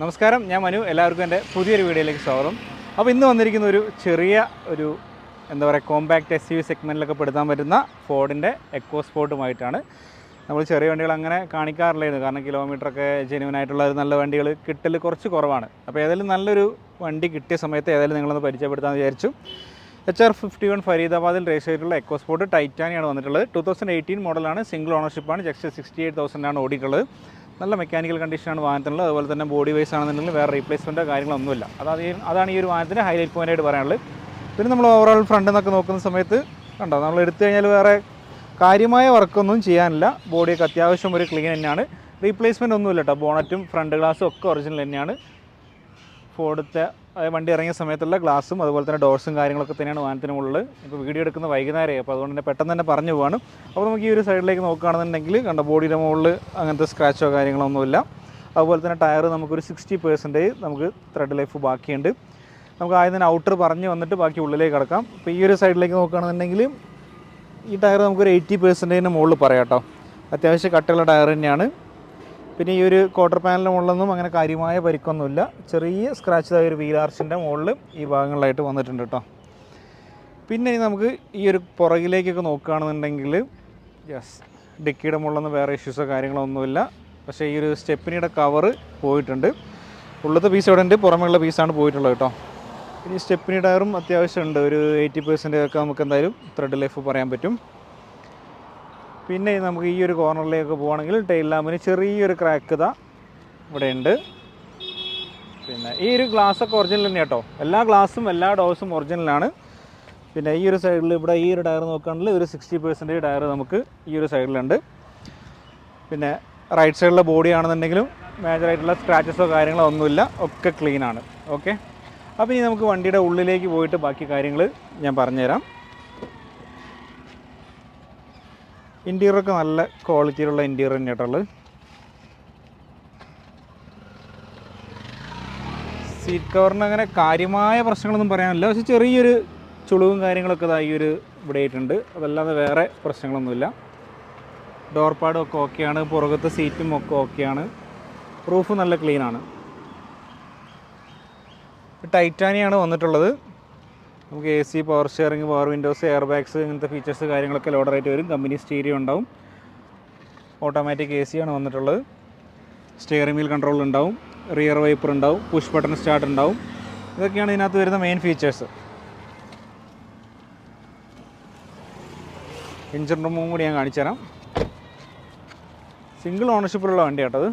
നമസ്കാരം, ഞാൻ മനു. എല്ലാവർക്കും എൻ്റെ പുതിയൊരു വീഡിയോയിലേക്ക് സ്വാഗതം. അപ്പോൾ ഇന്ന് വന്നിരിക്കുന്ന ഒരു എന്താ പറയുക, കോമ്പാക്റ്റ് SUV സെഗ്മെൻറ്റിലൊക്കെ പെടുത്താൻ പറ്റുന്ന ഫോർഡിൻ്റെ എക്കോ സ്പോർട്ടുമായിട്ടാണ്. നമ്മൾ ചെറിയ വണ്ടികൾ അങ്ങനെ കാണിക്കാറില്ലായിരുന്നു, കാരണം കിലോമീറ്ററൊക്കെ ജെന്യുവനായിട്ടുള്ള നല്ല വണ്ടികൾ കിട്ടൽ കുറച്ച് കുറവാണ്. അപ്പോൾ ഏതായാലും നല്ലൊരു വണ്ടി കിട്ടിയ സമയത്ത് ഏതായാലും നിങ്ങളൊന്ന് പരിചയപ്പെടുത്താമെന്ന് വിചാരിച്ചു. HR51 ഫരീദാബാദിൽ രജിസ്റ്റർ ചെയ്തിട്ടുള്ള എക്കോ സ്പോർട്ട് ടൈറ്റാനിയാണ് വന്നിട്ടുള്ളത്. 2018 മോഡലാണ്, സിംഗിൾ ഓണർഷിപ്പാണ്, ജസ്റ്റ് 68,000 ഓടിയിട്ടുള്ളത്. നല്ല മെക്കാനിക്കൽ കണ്ടീഷനാണ് വാഹനത്തിനുള്ളത്. അതുപോലെ തന്നെ ബോഡി വൈസ് ആണെന്നുണ്ടെങ്കിൽ വേറെ റീപ്ലേസ്മെൻറ്റോ കാര്യങ്ങളൊന്നുമില്ല. അതാണ് ഈ ഒരു വാഹനത്തിൻ്റെ ഹൈലൈറ്റ് പോയിൻ്റായിട്ട് പറയാനുള്ളത്. പിന്നെ നമ്മൾ ഓവറോൾ ഫ്രണ്ട് എന്നൊക്കെ നോക്കുന്ന സമയത്ത് കണ്ടോ, നമ്മൾ എടുത്തു കഴിഞ്ഞാൽ വേറെ കാര്യമായ വർക്കൊന്നും ചെയ്യാനില്ല. ബോഡിയൊക്കെ അത്യാവശ്യം ഒരു ക്ലീൻ തന്നെയാണ്. റീപ്ലേസ്മെൻറ്റ് ഒന്നുമില്ല കേട്ടോ. ബോണറ്റും ഫ്രണ്ട് ഗ്ലാസും ഒക്കെ ഒറിജിനൽ തന്നെയാണ്. ഫോർഡത്തെ വണ്ടി ഇറങ്ങിയ സമയത്തുള്ള ഗ്ലാസും അതുപോലെ തന്നെ ഡോർസും കാര്യങ്ങളൊക്കെ തന്നെയാണ് വാഹനത്തിന് മുകളിൽ. ഇപ്പോൾ വീഡിയോ എടുക്കുന്ന വൈകുന്നേരമായി, അപ്പോൾ അതുകൊണ്ട് തന്നെ പെട്ടെന്ന് തന്നെ പറഞ്ഞു പോവാണ്. അപ്പോൾ നമുക്ക് ഈ ഒരു സൈഡിലേക്ക് നോക്കുകയാണെന്നുണ്ടെങ്കിൽ കണ്ട ബോഡിയുടെ മുകളിൽ അങ്ങനത്തെ സ്ക്രാച്ചോ കാര്യങ്ങളൊന്നുമില്ല. അതുപോലെ തന്നെ ടയർ നമുക്കൊരു 60% നമുക്ക് ത്രെഡ് ലൈഫ് ബാക്കിയുണ്ട്. നമുക്ക് ആദ്യം തന്നെ ഔട്ടർ പറഞ്ഞ് വന്നിട്ട് ബാക്കി ഉള്ളിലേക്ക് കിടക്കാം. ഇപ്പോൾ ഈ ഒരു സൈഡിലേക്ക് നോക്കുകയാണെന്നുണ്ടെങ്കിൽ ഈ ടയർ നമുക്കൊരു 80% മുകളിൽ പറയാം കേട്ടോ. അത്യാവശ്യം കട്ടുള്ള ടയർ തന്നെയാണ്. പിന്നെ ഈ ഒരു ക്വാർട്ടർ പാനലിൻ്റെ മുകളിലൊന്നും അങ്ങനെ കാര്യമായ പരിക്കൊന്നുമില്ല. ചെറിയ സ്ക്രാച്ച് ഒരു വീൽ ആർച്ചിൻ്റെ മുകളിൽ ഈ ഭാഗങ്ങളിലായിട്ട് വന്നിട്ടുണ്ട് കേട്ടോ. പിന്നെ നമുക്ക് ഈ ഒരു പുറകിലേക്കൊക്കെ നോക്കുകയാണെന്നുണ്ടെങ്കിൽ ഡിക്കിയുടെ മുകളിലൊന്നും വേറെ ഇഷ്യൂസോ കാര്യങ്ങളോ ഒന്നുമില്ല. പക്ഷേ ഈ ഒരു സ്റ്റെപ്പിനിയുടെ കവറ് പോയിട്ടുണ്ട്. ഉള്ളത്തെ പീസ് ഇവിടെ ഉണ്ട്, പുറമെയുള്ള പീസാണ് പോയിട്ടുള്ളത് കേട്ടോ. ഇനി സ്റ്റെപ്പിനി ടയറും അത്യാവശ്യം ഉണ്ട്, ഒരു 80% ഒക്കെ നമുക്ക് എന്തായാലും ത്രെഡ് ലൈഫ് പറയാൻ പറ്റും. പിന്നെ നമുക്ക് ഈ ഒരു കോർണറിലേക്ക് പോകുകയാണെങ്കിൽ ടെയിൽ ലാമ്പിന് ചെറിയൊരു ക്രാക്ക് ഇവിടെ ഉണ്ട്. പിന്നെ ഈ ഒരു ഗ്ലാസ്സൊക്കെ ഒറിജിനൽ തന്നെ കേട്ടോ. എല്ലാ ഗ്ലാസും എല്ലാ ഡോസും ഒറിജിനലാണ്. പിന്നെ ഈ ഒരു സൈഡിൽ ഇവിടെ ഈ ഒരു ടയർ നോക്കുകയാണെങ്കിൽ ഒരു 60% ടയർ നമുക്ക് ഈ ഒരു സൈഡിലുണ്ട്. പിന്നെ റൈറ്റ് സൈഡിലെ ബോഡി ആണെന്നുണ്ടെങ്കിലും മേജറായിട്ടുള്ള സ്ക്രാച്ചസോ കാര്യങ്ങളോ ഒന്നുമില്ല, ഒക്കെ ക്ലീനാണ്. ഓക്കെ, അപ്പോൾ ഇനി നമുക്ക് വണ്ടിയുടെ ഉള്ളിലേക്ക് പോയിട്ട് ബാക്കി കാര്യങ്ങൾ ഞാൻ പറഞ്ഞുതരാം. ഇൻറ്റീരിയറൊക്കെ നല്ല ക്വാളിറ്റിയിലുള്ള ഇൻറ്റീരിയർ തന്നെയായിട്ടുള്ളത്. സീറ്റ് കവറിന് അങ്ങനെ കാര്യമായ പ്രശ്നങ്ങളൊന്നും പറയാനില്ല, പക്ഷേ ചെറിയൊരു ചുളിവും കാര്യങ്ങളൊക്കെ ഈ ഒരു ഇവിടെ ആയിട്ടുണ്ട്. അതല്ലാതെ വേറെ പ്രശ്നങ്ങളൊന്നുമില്ല. ഡോർ പാഡും ഒക്കെ ഓക്കെയാണ്, പുറകത്തെ സീറ്റും ഒക്കെ ഓക്കെയാണ്. റൂഫ് നല്ല ക്ലീനാണ്. ടൈറ്റാനിയാണ് വന്നിട്ടുള്ളത്. നമുക്ക് AC, power steering, power Windows, air bags, ഇങ്ങനത്തെ ഫീച്ചേഴ്സ് കാര്യങ്ങളൊക്കെ ലോഡറായിട്ട് വരും. കമ്പനി സ്റ്റീരിയോ ഉണ്ടാവും. ഓട്ടോമാറ്റിക് AC ആണ് വന്നിട്ടുള്ളത്. സ്റ്റിയറിംഗ് വീൽ കൺട്രോൾ ഉണ്ടാവും, റിയർ വൈപ്പർ ഉണ്ടാവും, പുഷ് ബട്ടൺ സ്റ്റാർട്ട് ഉണ്ടാവും. ഇതൊക്കെയാണ് ഇതിനകത്ത് വരുന്ന മെയിൻ ഫീച്ചേഴ്സ്. എഞ്ചിൻ റൂമും കൂടി ഞാൻ കാണിച്ചു തരാം. സിംഗിൾ ഓണർഷിപ്പിലുള്ള വണ്ടി കേട്ടത്.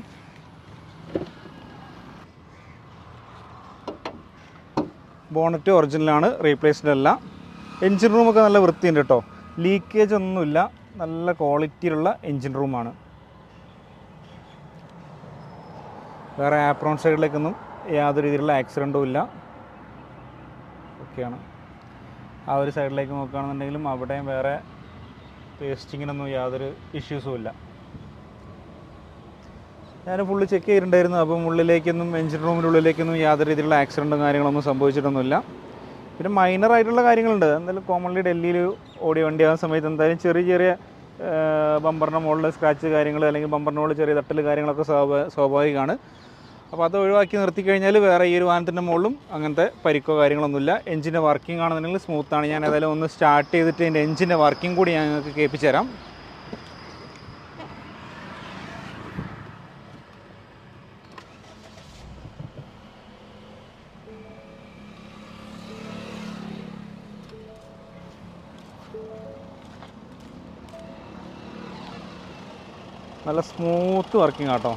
ബോണറ്റ് ഒറിജിനലാണ്, റീപ്ലേസ്ഡ് അല്ല. എൻജിൻ റൂമൊക്കെ നല്ല വൃത്തിയുണ്ട് കേട്ടോ. ലീക്കേജ് ഒന്നുമില്ല, നല്ല ക്വാളിറ്റിയിലുള്ള എൻജിൻ റൂമാണ്. വേറെ ആപ്രോൺ സൈഡിലേക്കൊന്നും യാതൊരു രീതിയിലുള്ള ആക്സിഡൻറ്റും ഇല്ല. ഓക്കെയാണ്. ആ ഒരു സൈഡിലേക്ക് നോക്കുകയാണെന്നുണ്ടെങ്കിലും അവിടെയും വേറെ പേസ്റ്റിങ്ങിനൊന്നും യാതൊരു ഇഷ്യൂസും ഇല്ല. ഞാൻ ഫുള്ള് ചെക്ക് ചെയ്തിട്ടുണ്ടായിരുന്നു. അപ്പം ഉള്ളിലേക്കൊന്നും എഞ്ചിൻ റൂമിനുള്ളിലേക്കൊന്നും യാതൊരു രീതിയിലുള്ള ആക്സിഡൻറ്റും കാര്യങ്ങളൊന്നും സംഭവിച്ചിട്ടൊന്നുമില്ല. പിന്നെ മൈനറായിട്ടുള്ള കാര്യങ്ങളുണ്ട്. എന്തായാലും കോമൺലി ഡൽഹിയിൽ ഓടിയ വണ്ടിയാകുന്ന സമയത്ത് എന്തായാലും ചെറിയ ബമ്പറിൻ്റെ മുകളിൽ സ്ക്രാച്ച് കാര്യങ്ങൾ അല്ലെങ്കിൽ ബമ്പറിൻ്റെ മുകളിൽ ചെറിയ തട്ടൽ കാര്യങ്ങളൊക്കെ സ്വാഭാവികമാണ്. അപ്പോൾ അത് ഒഴിവാക്കി നിർത്തിക്കഴിഞ്ഞാൽ വേറെ ഈ ഒരു വാഹനത്തിൻ്റെ മുകളിലും അങ്ങനത്തെ പരിക്കോ കാര്യങ്ങളൊന്നുമില്ല. എഞ്ചിൻ്റെ വർക്കിംഗ് ആണെന്നുണ്ടെങ്കിൽ സ്മൂത്താണ്. ഞാൻ ഏതായാലും ഒന്ന് സ്റ്റാർട്ട് ചെയ്തിട്ട് എൻ്റെ എഞ്ചിൻ്റെ വർക്കിംഗ് കൂടി ഞാൻ നിങ്ങൾക്ക് കേൾപ്പിച്ചു തരാം. നല്ല സ്മൂത്ത് വർക്കിംഗ് ആട്ടോ.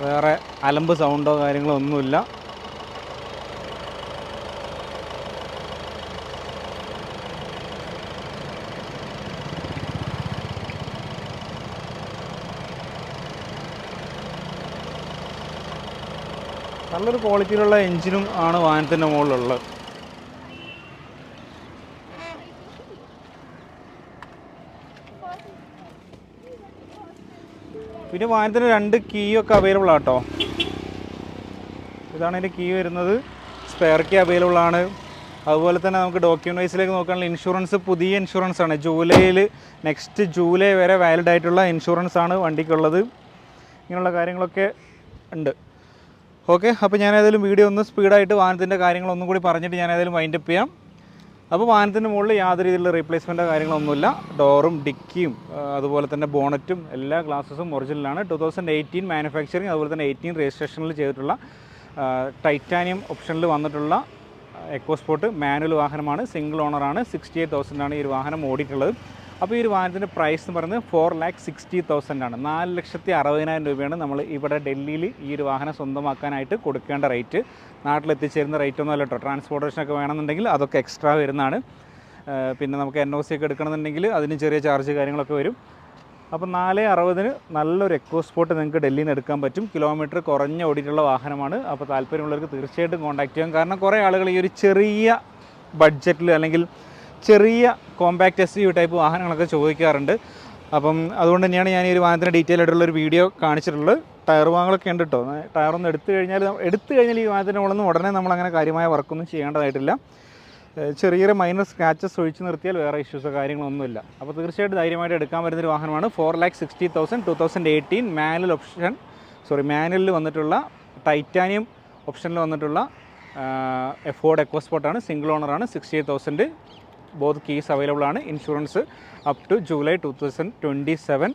വേറെ അലമ്പ് സൗണ്ടോ കാര്യങ്ങളോ ഒന്നുമില്ല. നല്ലൊരു ക്വാളിറ്റിയിലുള്ള എൻജിനും ആണ് വാഹനത്തിൻ്റെ മുകളിലുള്ളത്. പിന്നെ വാഹനത്തിന് 2 കീയൊക്കെ അവൈലബിൾ ആട്ടോ. ഇതാണ് അതിൻ്റെ കീ വരുന്നത്. സ്പെയർ കീ അവൈലബിൾ ആണ്. അതുപോലെ തന്നെ നമുക്ക് ഡോക്യുമെൻ്റ് വൈസിലേക്ക് നോക്കുകയാണെങ്കിൽ ഇൻഷുറൻസ് പുതിയ ഇൻഷുറൻസ് ആണ്. ജൂലൈയിൽ നെക്സ്റ്റ് ജൂലൈ വരെ വാലിഡ് ആയിട്ടുള്ള ഇൻഷുറൻസ് ആണ് വണ്ടിക്കുള്ളത്. ഇങ്ങനെയുള്ള കാര്യങ്ങളൊക്കെ ഉണ്ട്. ഓക്കെ, അപ്പോൾ ഞാൻ ഏതായാലും വീഡിയോ ഒന്ന് സ്പീഡായിട്ട് വാഹനത്തിൻ്റെ കാര്യങ്ങളൊന്നും കൂടി പറഞ്ഞിട്ട് ഞാൻ ഏതായാലും വൈൻഡപ്പ് ചെയ്യാം. അപ്പോൾ വാഹനത്തിൻ്റെ മുകളിൽ യാതൊരു രീതിയിലുള്ള റീപ്ലേസ്മെൻറ്റോ കാര്യങ്ങളൊന്നുമില്ല. ഡോറും ഡിക്കിയും അതുപോലെ തന്നെ ബോണറ്റും എല്ലാ ഗ്ലാസസും ഒറിജിനലാണ്. 2018 മാനുഫാക്ചറിങ്, അതുപോലെ തന്നെ 18 രജിസ്ട്രേഷനിൽ ചെയ്തിട്ടുള്ള ടൈറ്റാനിയം ഓപ്ഷനിൽ വന്നിട്ടുള്ള എക്കോസ്പോർട്ട് മാനുവൽ വാഹനമാണ്. സിംഗിൾ ഓണറാണ്. 68,000 ഈ ഒരു വാഹനം ഓടിയിട്ടുള്ളത്. അപ്പോൾ ഈ ഒരു വാഹനത്തിൻ്റെ പ്രൈസ് എന്ന് പറയുന്നത് 4,60,000 ആണ്. 4,60,000 രൂപയാണ് നമ്മൾ ഇവിടെ ഡൽഹിയിൽ ഈ ഒരു വാഹനം സ്വന്തമാക്കാനായിട്ട് കൊടുക്കേണ്ട റേറ്റ്. നാട്ടിലെത്തിച്ചേരുന്ന റേറ്റ് ഒന്നും അല്ല കേട്ടോ. ട്രാൻസ്പോർട്ടേഷനൊക്കെ വേണമെന്നുണ്ടെങ്കിൽ അതൊക്കെ എക്സ്ട്രാ വരുന്നതാണ്. പിന്നെ നമുക്ക് NOC ഒക്കെ എടുക്കണമെന്നുണ്ടെങ്കിൽ അതിന് ചെറിയ ചാർജ് കാര്യങ്ങളൊക്കെ വരും. അപ്പോൾ 4,60,000 നല്ലൊരു എക്കോസ്പോർട്ട് നിങ്ങൾക്ക് ഡൽഹിയിൽ നിന്ന് എടുക്കാൻ പറ്റും. കിലോമീറ്റർ കുറഞ്ഞ ഓടിയിട്ടുള്ള വാഹനമാണ്. അപ്പോൾ താല്പര്യമുള്ളവർക്ക് തീർച്ചയായിട്ടും കോൺടാക്ട് ചെയ്യാം. കാരണം കുറേ ആളുകൾ ഈ ഒരു ചെറിയ ബഡ്ജറ്റിൽ അല്ലെങ്കിൽ ചെറിയ കോമ്പാക്റ്റ് SUV ടൈപ്പ് വാഹനങ്ങളൊക്കെ ചോദിക്കാറുണ്ട്. അപ്പം അതുകൊണ്ട് തന്നെയാണ് ഞാൻ ഈ ഒരു വാഹനത്തിന് ഡീറ്റെയിൽ ആയിട്ടുള്ളൊരു വീഡിയോ കാണിച്ചിട്ടുള്ളത്. ടയർ വാങ്ങലൊക്കെ ഉണ്ട് കേട്ടോ. ടയറൊന്ന് എടുത്തു കഴിഞ്ഞാൽ ഈ വാഹനത്തിൻ്റെ മുകളിൽ ഉടനെ നമ്മളങ്ങനെ കാര്യമായ വർക്കൊന്നും ചെയ്യേണ്ടതായിട്ടില്ല. ചെറിയൊരു മൈനർ സ്ക്രാച്ചസ് ഒഴിച്ച് നിർത്തിയാൽ വേറെ ഇഷ്യൂസോ കാര്യങ്ങളൊന്നുമില്ല. അപ്പോൾ തീർച്ചയായിട്ടും ധൈര്യമായിട്ട് എടുക്കാൻ പറ്റുന്നൊരു വാഹനമാണ്. 4,60,000 2018 മാനുവലിൽ വന്നിട്ടുള്ള ടൈറ്റാനിയം ഓപ്ഷനിൽ വന്നിട്ടുള്ള ഫോർഡ് എക്കോസ്പോർട്ടാണ്. സിംഗിൾ ഓണറാണ്. 68,000 ബോത്ത് കീസ് അവൈലബിൾ ആണ്. Insurance up to July 2027.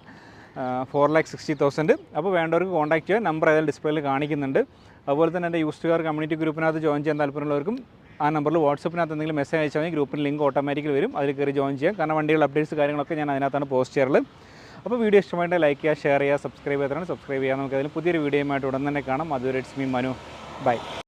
4,60,000. അപ്പോൾ വേണ്ടവർക്ക് കോൺടാക്ട് ചെയ്യാൻ നമ്പർ ഏതായാലും ഡിസ്പ്ലേയിൽ കാണിക്കുന്നുണ്ട്. അതുപോലെ തന്നെ എൻ്റെ യൂസ്ഡ് കാർ കമ്മ്യൂണിറ്റി ഗ്രൂപ്പിനകത്ത് ജോയിൻ ചെയ്യാൻ താല്പര്യമുള്ളവർക്കും ആ നമ്പറിൽ വാട്സപ്പിനകത്ത് എന്തെങ്കിലും മെസ്സേജ് അയച്ചാൽ മതി. ഗ്രൂപ്പിന് ലിങ്ക് ഓട്ടോമാറ്റിക്കലി വരും. അതിൽ കയറി ജോയിൻ ചെയ്യാം. കാരണം വണ്ടികളുടെ അപ്ഡേറ്റ്സ് കാര്യങ്ങളൊക്കെ ഞാൻ അതിനകത്താണ് പോസ്റ്റ് ചെയ്യാറുള്ളത്. അപ്പോൾ വീഡിയോ ഇഷ്ടമായിട്ട് ലൈക്ക് ചെയ്യുക, ഷെയർ ചെയ്യുക, സബ്സ്ക്രൈബ് ചെയ്യാൻ നമുക്ക് അതിൽ പുതിയൊരു വീഡിയോയുമായിട്ട് ഉടൻ തന്നെ കാണാം. അതുവരെ ഇറ്റ്സ് മീ മനു. ബൈ.